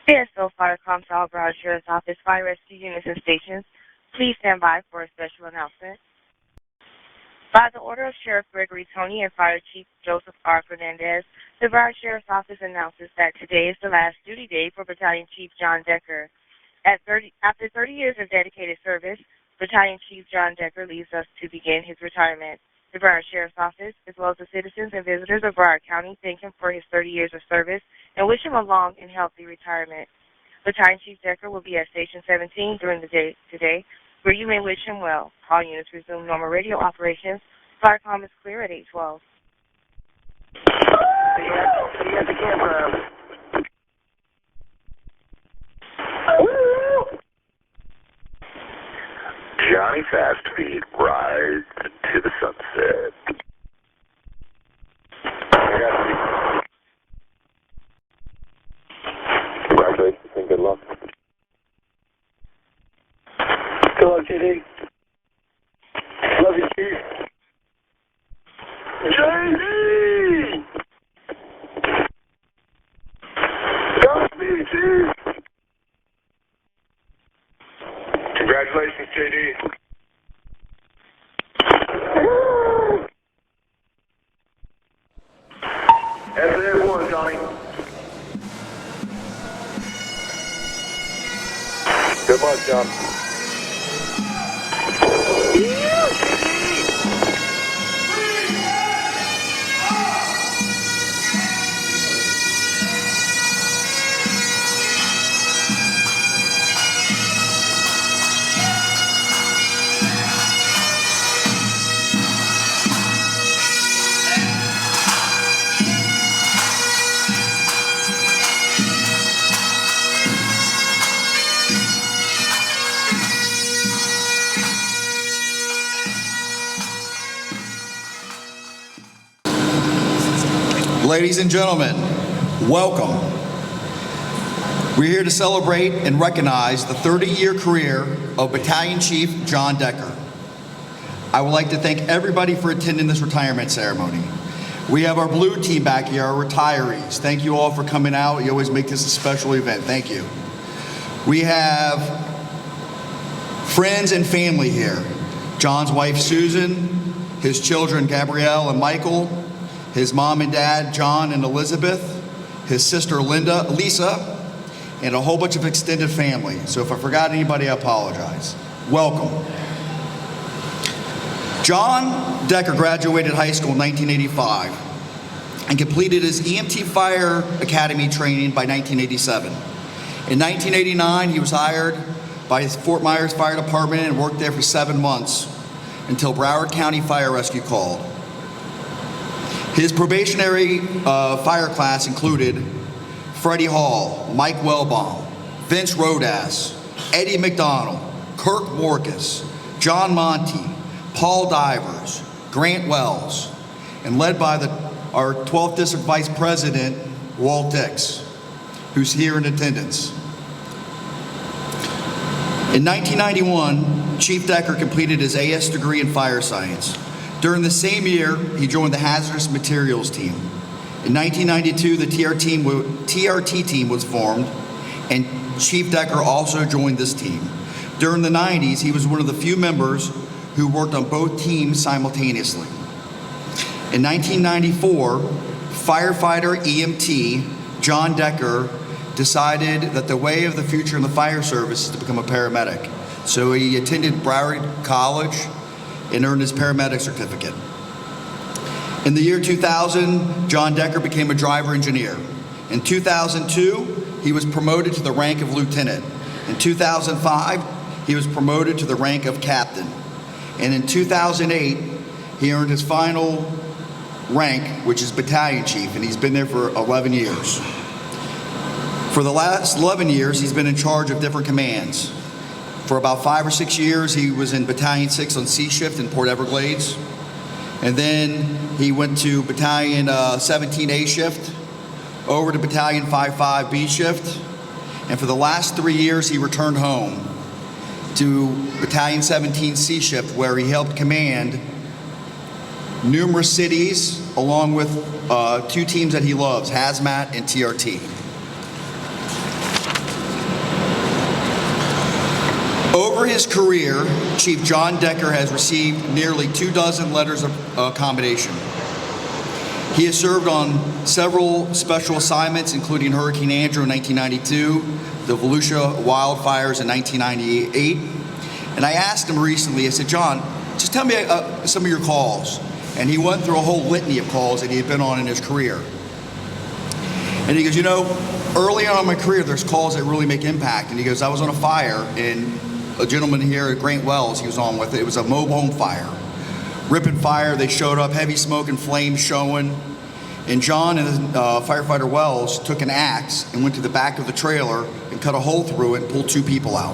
ASO Fire Comsal Broward Sheriff's Office Fire Rescue Units and Stations, please stand by for a special announcement. By the order of Sheriff Gregory Tony and Fire Chief Joseph R. Fernandez, the Broward Sheriff's Office announces that today is the last duty day for Battalion Chief John Decker. After 30 years of dedicated service, Battalion Chief John Decker leaves us to begin his retirement. The Broward Sheriff's Office, as well as the citizens and visitors of Broward County, thank him for his 30 years of service and wish him a long and healthy retirement. Battalion Chief Decker will be at Station 17 during the day today, where you may wish him well. All units resume normal radio operations. Firecom is clear at 8:12. Johnny Fast Feet rides to the sunset. Congratulations and good luck. Good luck, JD. Love you, Chief. JD! Godspeed, Chief! Congratulations, JD. SA1, Johnny. Good luck, John. Ladies and gentlemen, welcome. We're here to celebrate and recognize the 30-year career of Battalion Chief John Decker. I would like to thank everybody for attending this retirement ceremony. We have our blue team back here, our retirees. Thank you all for coming out. You always make this a special event. Thank you. We have friends and family here. John's wife, Susan, his children, Gabrielle and Michael, his mom and dad, John and Elizabeth, his sister, Lisa, and a whole bunch of extended family. So if I forgot anybody, I apologize. Welcome. John Decker graduated high school in 1985 and completed his EMT Fire Academy training by 1987. In 1989, he was hired by Fort Myers Fire Department and worked there for 7 months until Broward County Fire Rescue called. His probationary fire class included Freddie Hall, Mike Wellbaum, Vince Rodas, Eddie McDonald, Kirk Morcus, John Monty, Paul Divers, Grant Wells, and led by our 12th District Vice President, Walt Dix, who's here in attendance. In 1991, Chief Decker completed his AS degree in fire science. During the same year, he joined the Hazardous Materials team. In 1992, the TRT team was formed, and Chief Decker also joined this team. During the 90s, he was one of the few members who worked on both teams simultaneously. In 1994, firefighter EMT John Decker decided that the way of the future in the fire service is to become a paramedic. So he attended Broward College and earned his paramedic certificate. In the year 2000, John Decker became a driver engineer. In 2002, he was promoted to the rank of lieutenant. In 2005, he was promoted to the rank of captain. And in 2008, he earned his final rank, which is battalion chief, and he's been there for 11 years. For the last 11 years, he's been in charge of different commands. For about 5 or 6 years, he was in Battalion 6 on C shift in Port Everglades. And then he went to Battalion 17A shift, over to Battalion 55B shift. And for the last 3 years, he returned home to Battalion 17C shift, where he helped command numerous cities, along with 2 teams that he loves, Hazmat and TRT. Over his career, Chief John Decker has received nearly 24 letters of commendation. He has served on several special assignments, including Hurricane Andrew in 1992, the Volusia wildfires in 1998. And I asked him recently, I said, John, just tell me some of your calls. And he went through a whole litany of calls that he had been on in his career. And he goes, you know, early on in my career, there's calls that really make impact. And he goes, I was on a fire, and a gentleman here at Grant Wells he was on with it was a mobile home fire. Ripping fire, they showed up, heavy smoke and flames showing. And John and firefighter Wells took an axe and went to the back of the trailer and cut a hole through it and pulled 2 people out,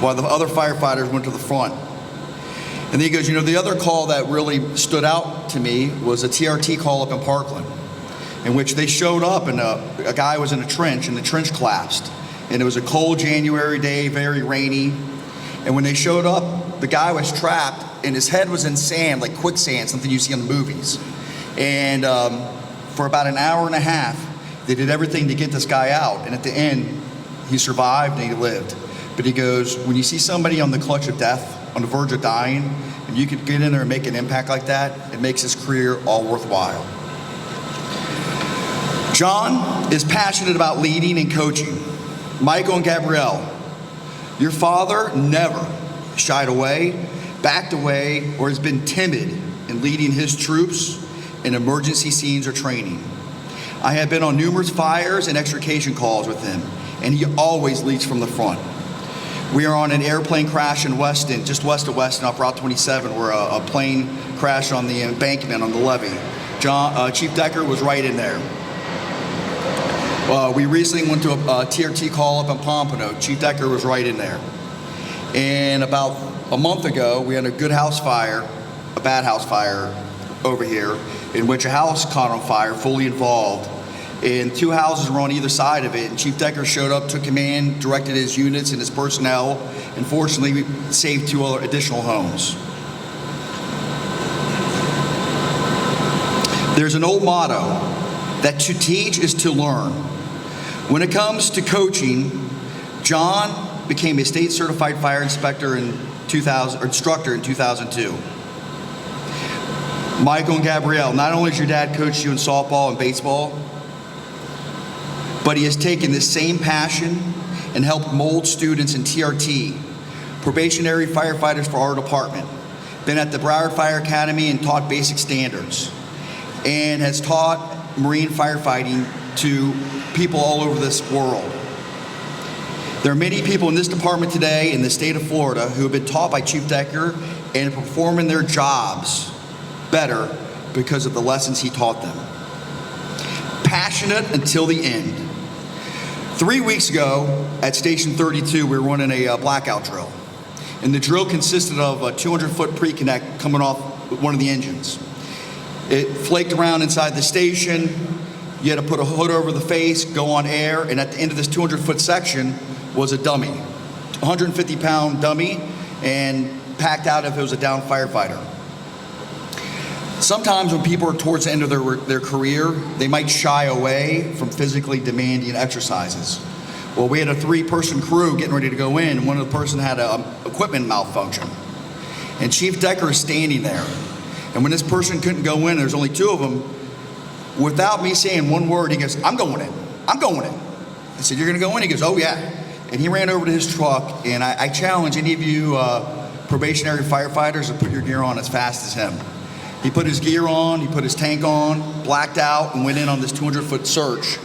while the other firefighters went to the front. And then he goes, you know, the other call that really stood out to me was a TRT call up in Parkland, in which they showed up and a guy was in a trench and the trench collapsed. And it was a cold January day, very rainy. And when they showed up, the guy was trapped and his head was in sand, like quicksand, something you see in the movies. And for about an hour and a half, they did everything to get this guy out. And at the end, he survived and he lived. But he goes, when you see somebody on the clutch of death, on the verge of dying, and you could get in there and make an impact like that, it makes his career all worthwhile. John is passionate about leading and coaching. Michael and Gabrielle, your father never shied away, backed away, or has been timid in leading his troops in emergency scenes or training. I have been on numerous fires and extrication calls with him, and he always leads from the front. We are on an airplane crash in Weston, just west of Weston, off Route 27, where a plane crashed on the embankment on the levee. Chief Decker was right in there. We recently went to a TRT call up in Pompano. Chief Decker was right in there. And about a month ago, we had a good house fire, a bad house fire over here, in which a house caught on fire, fully involved. And 2 houses were on either side of it. And Chief Decker showed up, took command, directed his units and his personnel, and fortunately saved 2 other additional homes. There's an old motto that to teach is to learn. When it comes to coaching, John became a state certified fire inspector in 2000, or instructor in 2002. Michael and Gabrielle, not only has your dad coached you in softball and baseball, but he has taken this same passion and helped mold students in TRT, probationary firefighters for our department, been at the Broward Fire Academy and taught basic standards, and has taught marine firefighting to people all over this world. There are many people in this department today in the state of Florida who have been taught by Chief Decker and performing their jobs better because of the lessons he taught them. Passionate until the end. 3 weeks ago at Station 32, we were running a blackout drill. And the drill consisted of a 200-foot pre-connect coming off one of the engines. It flaked around inside the station. You had to put a hood over the face, go on air, and at the end of this 200-foot section was a dummy, 150-pound dummy, and packed out if it was a downed firefighter. Sometimes when people are towards the end of their career, they might shy away from physically demanding exercises. Well, we had a 3-person crew getting ready to go in, and one of the person had an equipment malfunction. And Chief Decker is standing there. And when this person couldn't go in, there's only 2 of them, without me saying one word, he goes, I'm going in. I'm going in. I said, you're going to go in? He goes, oh, yeah. And he ran over to his truck, and I challenge any of you probationary firefighters to put your gear on as fast as him. He put his gear on, he put his tank on, blacked out, and went in on this 200-foot search.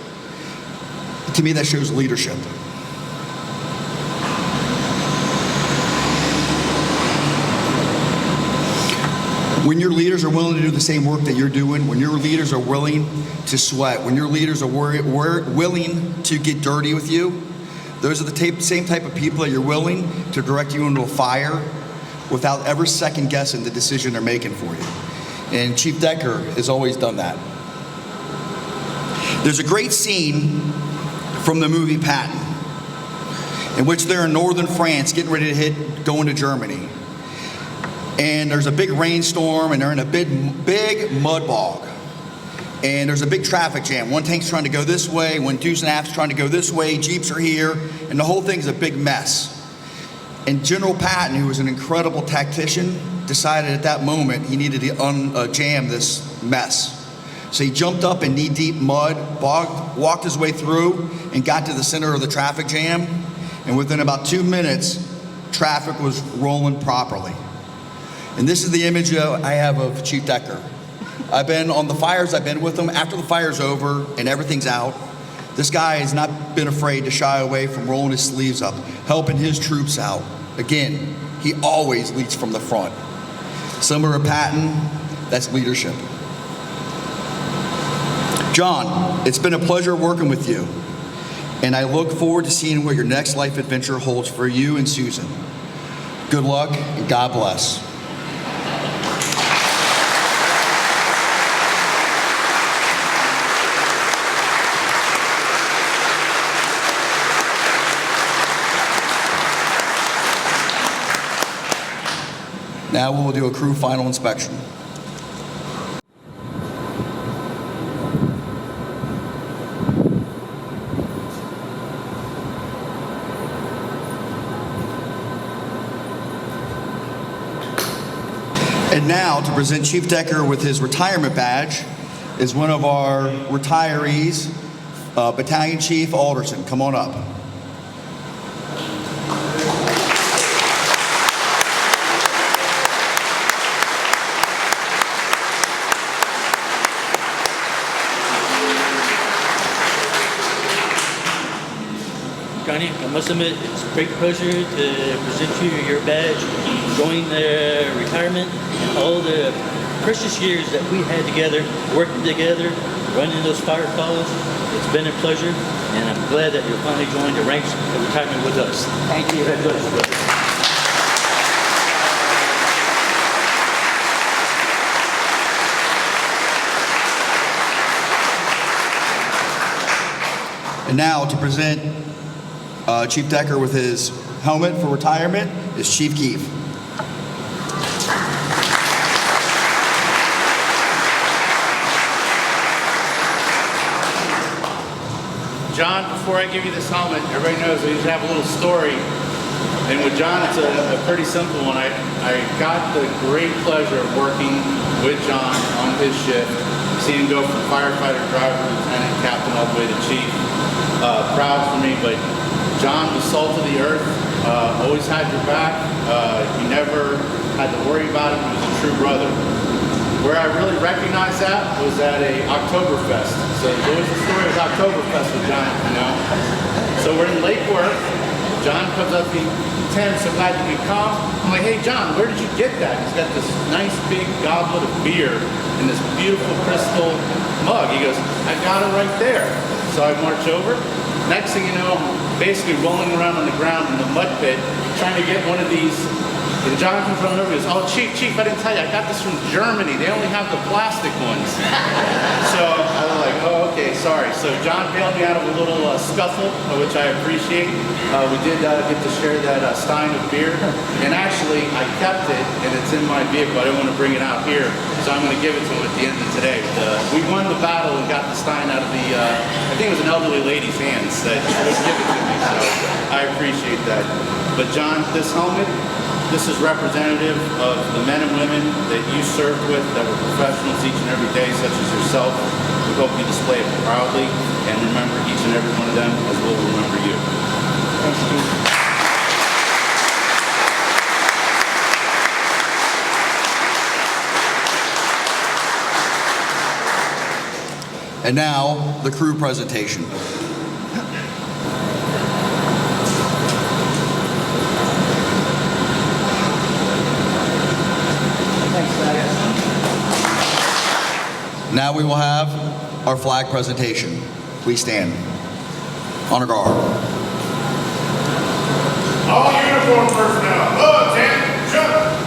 To me, that shows leadership. When your leaders are willing to do the same work that you're doing, when your leaders are willing to sweat, when your leaders are willing to get dirty with you, those are the same type of people that you're willing to direct you into a fire without ever second guessing the decision they're making for you. And Chief Decker has always done that. There's a great scene from the movie Patton, in which they're in northern France getting ready to going to Germany. And there's a big rainstorm, and they're in a big mud bog. And there's a big traffic jam. One tank's trying to go this way, one deuce and a half's trying to go this way, Jeeps are here, and the whole thing's a big mess. And General Patton, who was an incredible tactician, decided at that moment he needed to jam this mess. So he jumped up in knee-deep mud, walked his way through, and got to the center of the traffic jam. And within about 2 minutes, traffic was rolling properly. And this is the image I have of Chief Decker. I've been on the fires, I've been with him. After the fire's over and everything's out, this guy has not been afraid to shy away from rolling his sleeves up, helping his troops out. Again, he always leads from the front. Similar to Patton, that's leadership. John, it's been a pleasure working with you, and I look forward to seeing what your next life adventure holds for you and Susan. Good luck, and God bless. Now we will do a crew final inspection. And now to present Chief Decker with his retirement badge is one of our retirees, Battalion Chief Alderson. Come on up. Johnny, I must admit, it's a great pleasure to present you your badge, join the retirement, and all the precious years that we had together, working together, running those fire calls. It's been a pleasure, and I'm glad that you'll finally join the ranks of retirement with us. Thank you. Congratulations, brother. And now to present Chief Decker with his helmet for retirement is Chief Keefe. John, before I give you this helmet, everybody knows I usually have a little story. And with John, it's a pretty simple one. I got the great pleasure of working with John on his shift, seeing him go from firefighter, driver, lieutenant, captain, all the way to chief. Proud for me, but John was salt of the earth, always had your back. You never had to worry about him. He was a true brother. Where I really recognized that was at a Oktoberfest. So there's always the story of Oktoberfest with John, you know. So we're in Lake Worth. John comes up to me, Tim, so glad you could come. I'm like, hey John, where did you get that? He's got this nice big goblet of beer in this beautiful crystal mug. He goes, I got it right there. So I march over. Next thing you know, I'm basically rolling around on the ground in the mud pit, trying to get one of these. And John comes running over and goes, oh, Chief, I didn't tell you, I got this from Germany. They only have the plastic ones. So I was like, oh, okay, sorry. So John bailed me out of a little scuffle, which I appreciate. We did get to share that stein of beer. And actually, I kept it, and it's in my vehicle. I didn't want to bring it out here. So I'm going to give it to him at the end of today. We won the battle and got the stein out of the, I think it was an elderly lady's hands that would give it to me. So I appreciate that. But John, this helmet, this is representative of the men and women that you served with that were professionals each and every day, such as yourself. We hope you display it proudly and remember each and every one of them as we'll remember you. Thanks, Chief. And now, the crew presentation. Now we will have our flag presentation. Please stand. Honor guard. All uniform personnel, attention, jump!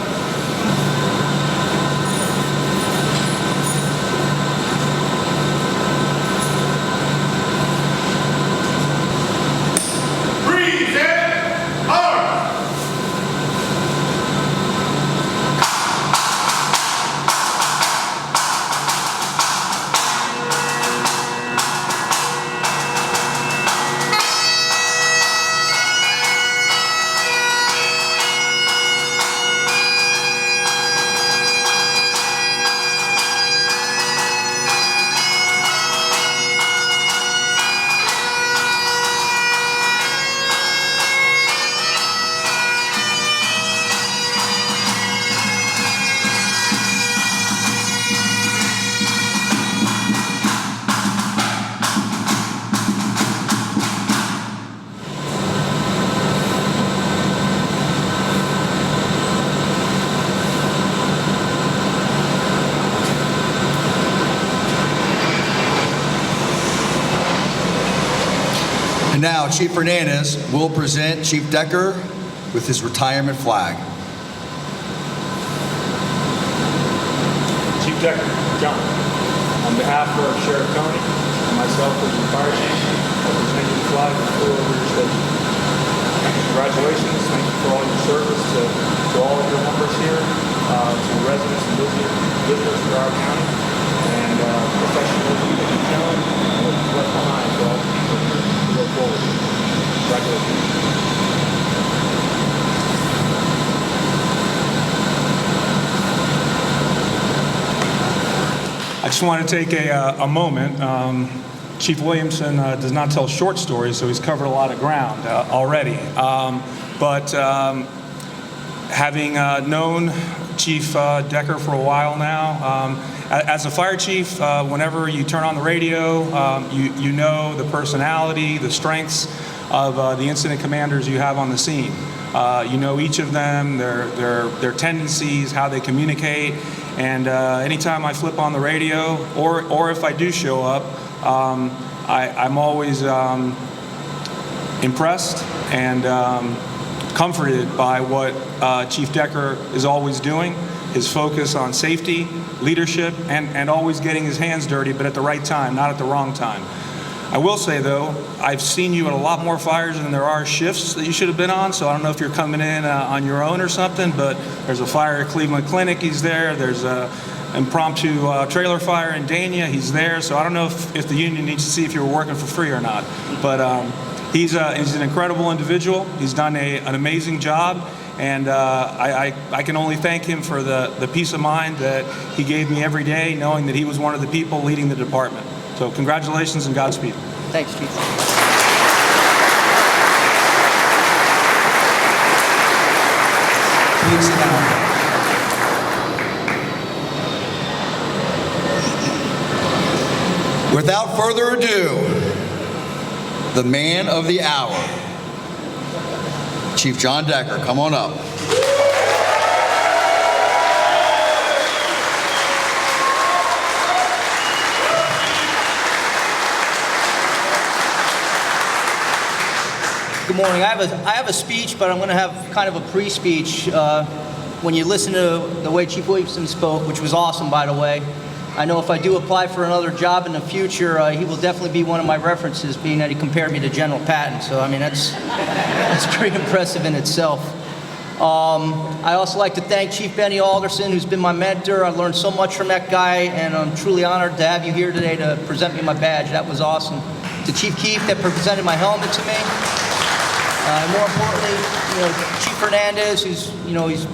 And now Chief Hernandez will present Chief Decker with his retirement flag. Chief Decker, John, on behalf of Sheriff Tony and myself as the fire chief, I present you the flag and flew over your station. Congratulations, thank you for all your service to all of your members here, to the residents and visitors for our county, and professionalism that you've shown and what you've left behind for all the people here to go forward. Congratulations. I just want to take a moment. Chief Williamson does not tell short stories, so he's covered a lot of ground already. But having known Chief Decker for a while now, as a fire chief, whenever you turn on the radio, you know the personality, the strengths of the incident commanders you have on the scene. You know each of them, their tendencies, how they communicate, and anytime I flip on the radio, or if I do show up, I'm always impressed and comforted by what Chief Decker is always doing, his focus on safety, leadership, and always getting his hands dirty, but at the right time, not at the wrong time. I will say, though, I've seen you at a lot more fires than there are shifts that you should have been on, so I don't know if you're coming in on your own or something, but there's a fire at Cleveland Clinic, he's there. There's a impromptu trailer fire in Dania, he's there. So I don't know if the union needs to see if you were working for free or not. But he's an incredible individual. He's done an amazing job. And I can only thank him for the peace of mind that he gave me every day, knowing that he was one of the people leading the department. So congratulations and Godspeed. Thanks, Chief. Please sit down. Without further ado, the man of the hour, Chief John Decker, come on up. Good morning. I have a speech, but I'm going to have kind of a pre-speech. When you listen to the way Chief Williamson spoke, which was awesome, by the way, I know if I do apply for another job in the future, he will definitely be one of my references, being that he compared me to General Patton. So, I mean, that's pretty impressive in itself. I also like to thank Chief Benny Alderson, who's been my mentor. I learned so much from that guy, and I'm truly honored to have you here today to present me my badge. That was awesome. To Chief Keefe that presented my helmet to me. And more importantly, Chief Hernandez, who's he's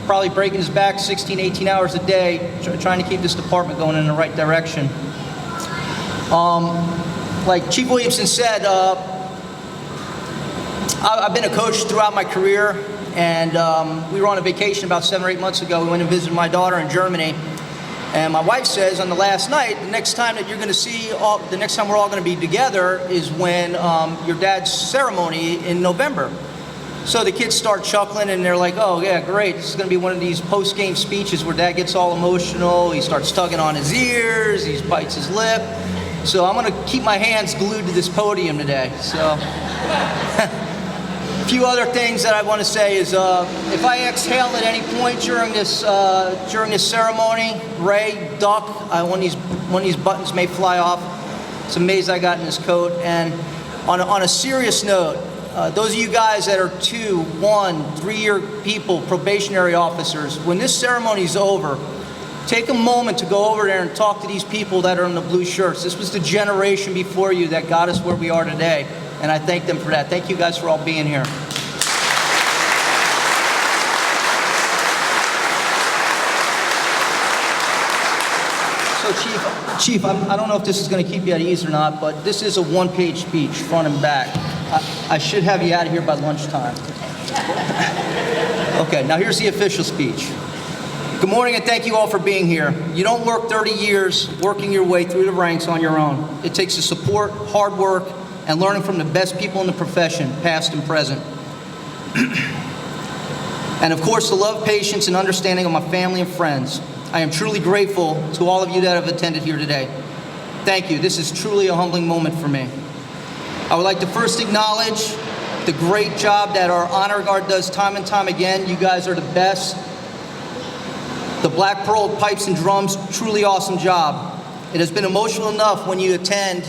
probably breaking his back 16, 18 hours a day, trying to keep this department going in the right direction. Like Chief Williamson said, I've been a coach throughout my career, and we were on a vacation about 7 or 8 months ago. We went and visited my daughter in Germany, and my wife says on the last night, the next time that you're going to see, the next time we're all going to be together is when your dad's ceremony in November. So the kids start chuckling, and they're like, oh, yeah, great. This is going to be one of these post-game speeches where Dad gets all emotional. He starts tugging on his ears. He bites his lip. So I'm going to keep my hands glued to this podium today. So a few other things that I want to say is if I exhale at any point during this ceremony, Ray, duck. One of these buttons may fly off. It's a maze I got in this coat. And on a serious note, those of you guys that are 2, 1, 3-year people, probationary officers, when this ceremony is over, take a moment to go over there and talk to these people that are in the blue shirts. This was the generation before you that got us where we are today, and I thank them for that. Thank you guys for all being here. So Chief, I don't know if this is going to keep you at ease or not, but this is a one-page speech, front and back. I should have you out of here by lunchtime. Okay, now here's the official speech. Good morning and thank you all for being here. You don't work 30 years working your way through the ranks on your own. It takes the support, hard work, and learning from the best people in the profession, past and present. And of course, the love, patience, and understanding of my family and friends. I am truly grateful to all of you that have attended here today. Thank you. This is truly a humbling moment for me. I would like to first acknowledge the great job that our Honor Guard does time and time again. You guys are the best. The Black Pearl Pipes and Drums, truly awesome job. It has been emotional enough when you attend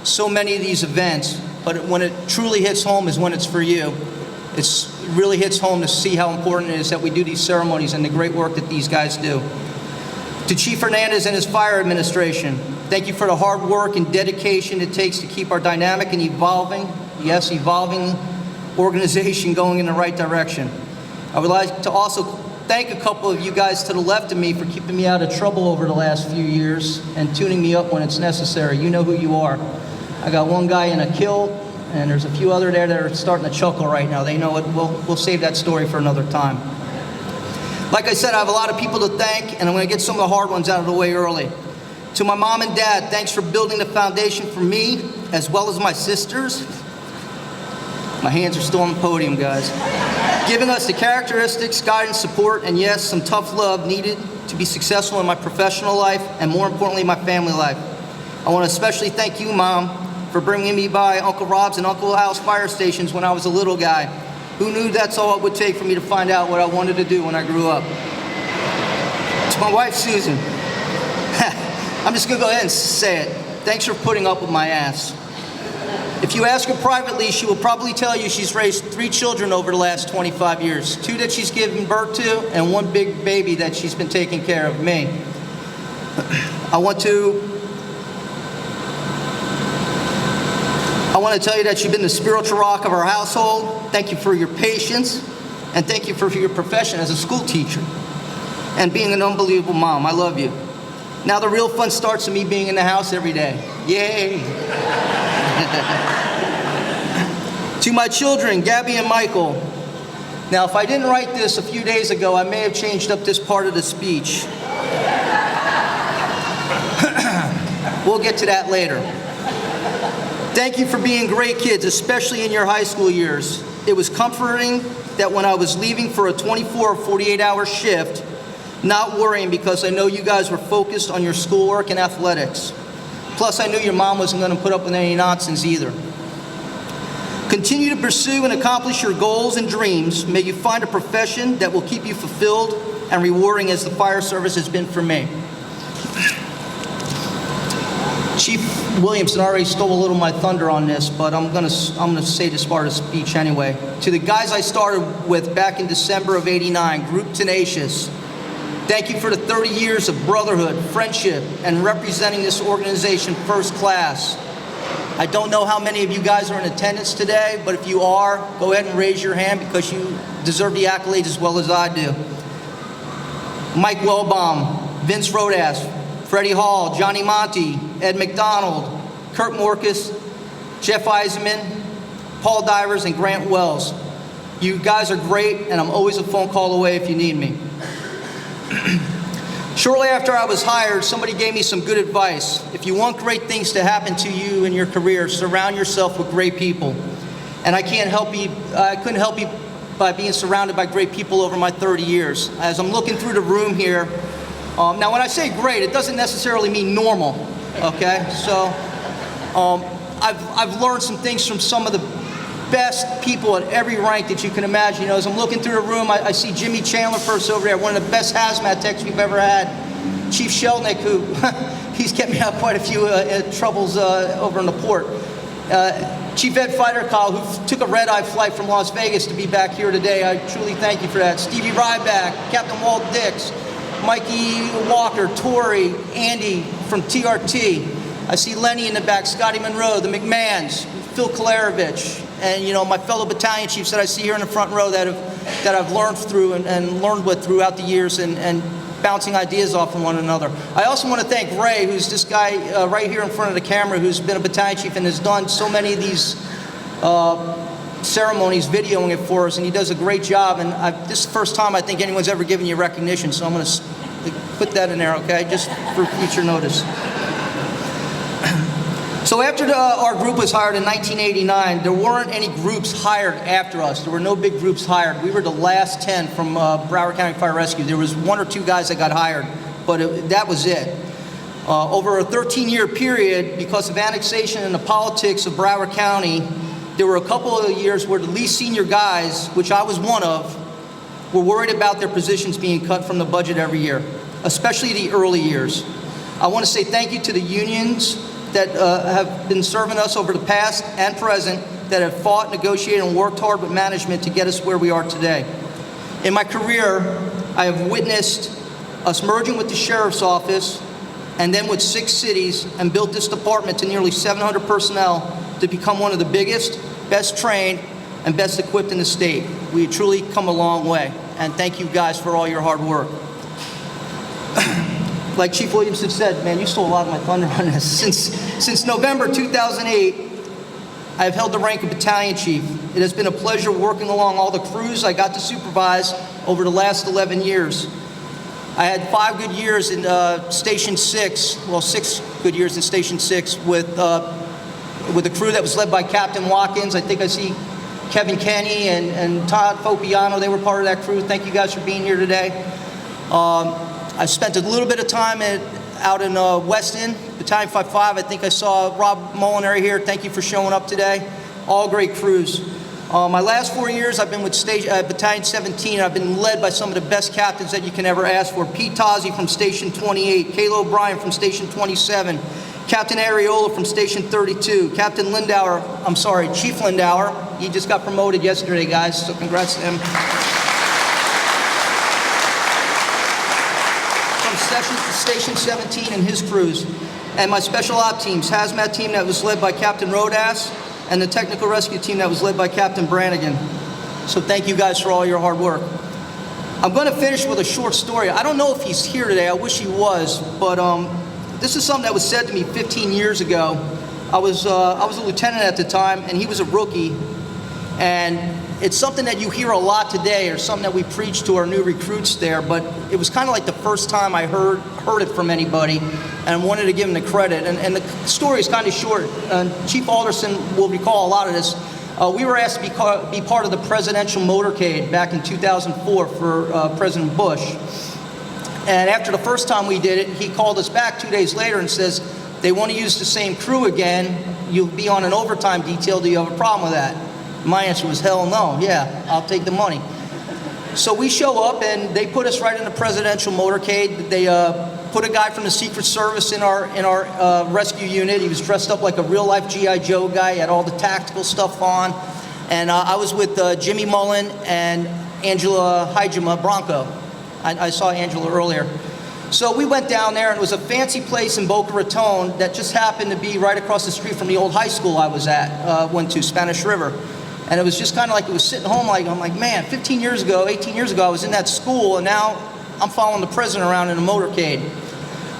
so many of these events, but when it truly hits home is when it's for you. It really hits home to see how important it is that we do these ceremonies and the great work that these guys do. To Chief Hernandez and his fire administration, thank you for the hard work and dedication it takes to keep our dynamic and evolving, yes, evolving organization going in the right direction. I would like to also thank a couple of you guys to the left of me for keeping me out of trouble over the last few years and tuning me up when it's necessary. You know who you are. I got one guy in a kilt, and there's a few other there that are starting to chuckle right now. They know it. We'll save that story for another time. Like I said, I have a lot of people to thank, and I'm going to get some of the hard ones out of the way early. To my mom and dad, thanks for building the foundation for me, as well as my sisters. My hands are still on the podium, guys. Giving us the characteristics, guidance, support, and yes, some tough love needed to be successful in my professional life, and more importantly, my family life. I want to especially thank you, Mom, for bringing me by Uncle Rob's and Uncle Al's fire stations when I was a little guy. Who knew that's all it would take for me to find out what I wanted to do when I grew up? To my wife, Susan, I'm just going to go ahead and say it. Thanks for putting up with my ass. If you ask her privately, she will probably tell you she's raised 3 children over the last 25 years. 2 that she's given birth to, and 1 big baby that she's been taking care of, me. I want to tell you that you've been the spiritual rock of our household. Thank you for your patience, and thank you for your profession as a school teacher, and being an unbelievable mom. I love you. Now the real fun starts with me being in the house every day. Yay! To my children, Gabby and Michael. Now, if I didn't write this a few days ago, I may have changed up this part of the speech. We'll get to that later. Thank you for being great kids, especially in your high school years. It was comforting that when I was leaving for a 24 or 48-hour shift, not worrying because I know you guys were focused on your schoolwork and athletics. Plus, I knew your mom wasn't going to put up with any nonsense either. Continue to pursue and accomplish your goals and dreams. May you find a profession that will keep you fulfilled and rewarding as the fire service has been for me. Chief Williamson already stole a little of my thunder on this, but I'm gonna say this part of the speech anyway. To the guys I started with back in December of '89, Group Tenacious, thank you for the 30 years of brotherhood, friendship, and representing this organization first class. I don't know how many of you guys are in attendance today, but if you are, go ahead and raise your hand because you deserve the accolades as well as I do. Mike Wellbaum, Vince Rodas, Freddie Hall, Johnny Monty, Ed McDonald, Kurt Morcus, Jeff Eisenman, Paul Divers, and Grant Wells. You guys are great, and I'm always a phone call away if you need me. Shortly after I was hired, somebody gave me some good advice. If you want great things to happen to you in your career, surround yourself with great people. And I couldn't help you by being surrounded by great people over my 30 years. As I'm looking through the room here, now when I say great, it doesn't necessarily mean normal, okay? So I've learned some things from some of the best people at every rank that you can imagine. You know, as I'm looking through the room, I see Jimmy Chandler first over there, one of the best hazmat techs we've ever had. Chief Shelnick, who he's kept me out quite a few troubles over in the port. Chief Ed Fighter-Kyle, who took a red-eye flight from Las Vegas to be back here today. I truly thank you for that. Stevie Ryback, Captain Walt Dix, Mikey Walker, Tori, Andy from TRT. I see Lenny in the back, Scotty Monroe, the McMahons, Phil Kalarovich, and you know my fellow battalion chiefs that I see here in the front row that I've learned through and learned with throughout the years and bouncing ideas off of one another. I also want to thank Ray, who's this guy right here in front of the camera, who's been a battalion chief and has done so many of these ceremonies, videoing it for us, and he does a great job. And this is the first time I think anyone's ever given you recognition, so I'm going to put that in there, okay, just for future notice. So after our group was hired in 1989, there weren't any groups hired after us. There were no big groups hired. We were the last 10 from Broward County Fire Rescue. There was 1 or 2 guys that got hired, but that was it. Over a 13-year period, because of annexation and the politics of Broward County, there were a couple of years where the least senior guys, which I was one of, were worried about their positions being cut from the budget every year, especially the early years. I want to say thank you to the unions that have been serving us over the past and present, that have fought, negotiated, and worked hard with management to get us where we are today. In my career, I have witnessed us merging with the sheriff's office and then with 6 cities, and built this department to nearly 700 personnel to become one of the biggest, best trained, and best equipped in the state. We have truly come a long way, and thank you guys for all your hard work. Like Chief Williamson said, man, you stole a lot of my thunder on this. Since November 2008, I have held the rank of Battalion Chief. It has been a pleasure working along all the crews I got to supervise over the last 11 years. I had 5 good years in Station 6, well, 6 good years in Station 6 with a crew that was led by Captain Watkins. I think I see Kevin Kenny and Todd Fopiano. They were part of that crew. Thank you guys for being here today. I spent a little bit of time out in Weston, Battalion 5-5. I think I saw Rob Molinary here. Thank you for showing up today. All great crews. My last 4 years, I've been with Battalion 17. I've been led by some of the best captains that you can ever ask for. Pete Tozzi from Station 28, Kayla O'Brien from Station 27, Captain Ariola from Station 32, Captain Lindauer, Chief Lindauer. He just got promoted yesterday, guys, so congrats to him. From Station 17 and his crews. And my special op teams, hazmat team that was led by Captain Rodas, and the technical rescue team that was led by Captain Brannigan. So thank you guys for all your hard work. I'm going to finish with a short story. I don't know if he's here today. I wish he was, but this is something that was said to me 15 years ago. I was a lieutenant at the time, and he was a rookie. And it's something that you hear a lot today, or something that we preach to our new recruits there, but it was kind of like the first time I heard it from anybody, and I wanted to give him the credit. And the story is kind of short. Chief Alderson will recall a lot of this. We were asked to be part of the presidential motorcade back in 2004 for President Bush. And after the first time we did it, he called us back 2 days later and says, they want to use the same crew again. You'll be on an overtime detail. Do you have a problem with that? My answer was, hell no. Yeah, I'll take the money. So we show up, and they put us right in the presidential motorcade. They put a guy from the Secret Service in our rescue unit. He was dressed up like a real-life G.I. Joe guy. He had all the tactical stuff on. And I was with Jimmy Mullen and Angela Hijima Bronco. I saw Angela earlier. So we went down there, and it was a fancy place in Boca Raton that just happened to be right across the street from the old high school I was at, went to, Spanish River. And it was just kind of like it was sitting home like, I'm like, man, 15 years ago, 18 years ago, I was in that school, and now I'm following the president around in a motorcade.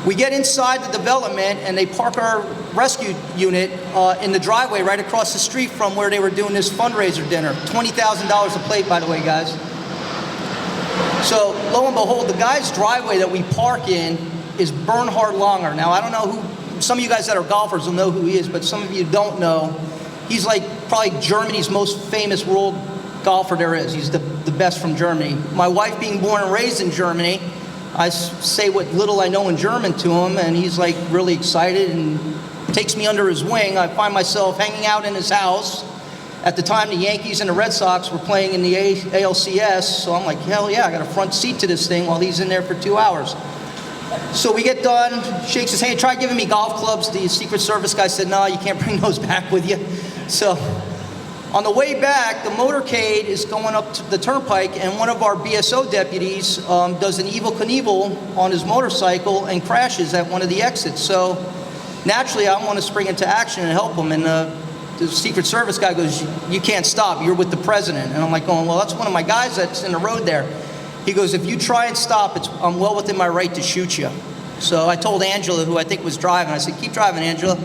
We get inside the development, and they park our rescue unit in the driveway right across the street from where they were doing this fundraiser dinner. $20,000 a plate, by the way, guys. So, lo and behold, the guy's driveway that we park in is Bernhard Langer. Now, I don't know who, some of you guys that are golfers will know who he is, but some of you don't know. He's like probably Germany's most famous world golfer there is. He's the best from Germany. My wife being born and raised in Germany, I say what little I know in German to him, and he's like really excited and takes me under his wing. I find myself hanging out in his house. At the time, the Yankees and the Red Sox were playing in the ALCS, so I'm like, hell yeah, I got a front seat to this thing while he's in there for 2 hours. So we get done, shakes his hand, tried giving me golf clubs. The Secret Service guy said, no, you can't bring those back with you. So on the way back, the motorcade is going up to the turnpike, and one of our BSO deputies does an Evel Knievel on his motorcycle and crashes at one of the exits. So naturally, I want to spring into action and help him. And the Secret Service guy goes, you can't stop, you're with the president. And I'm like going, well, that's one of my guys that's in the road there. He goes, if you try and stop, I'm well within my right to shoot you. So I told Angela, who I think was driving, I said, keep driving, Angela.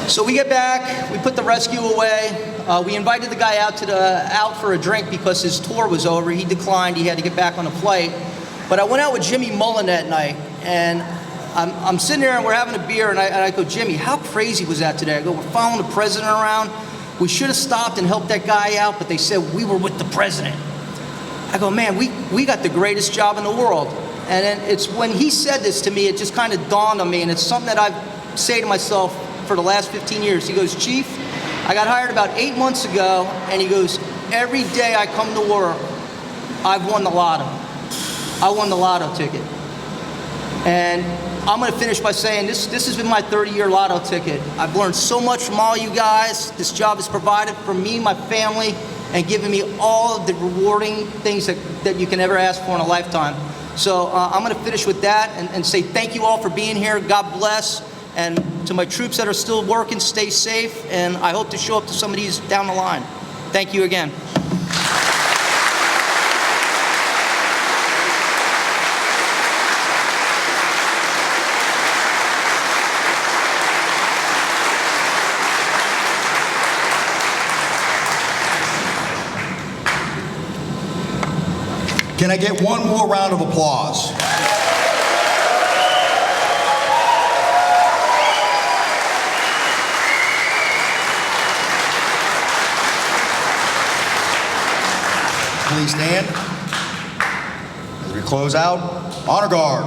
So we get back, we put the rescue away. We invited the guy out for a drink because his tour was over. He declined, he had to get back on a flight. But I went out with Jimmy Mullen that night, and I'm sitting there and we're having a beer, and I go, Jimmy, how crazy was that today? I go, we're following the president around. We should have stopped and helped that guy out, but they said we were with the president. I go, man, we got the greatest job in the world. And then it's when he said this to me, it just kind of dawned on me, and it's something that I've say to myself for the last 15 years. He goes, Chief, I got hired about 8 months ago, and he goes, every day I come to work, I've won the lotto. I won the lotto ticket. And I'm going to finish by saying this has been my 30-year lotto ticket. I've learned so much from all you guys. This job has provided for me, my family, and given me all of the rewarding things that you can ever ask for in a lifetime. So I'm going to finish with that and say thank you all for being here. God bless. And to my troops that are still working, stay safe. And I hope to show up to some of these down the line. Thank you again. Can I get one more round of applause? Please stand as we close out. Honor guard.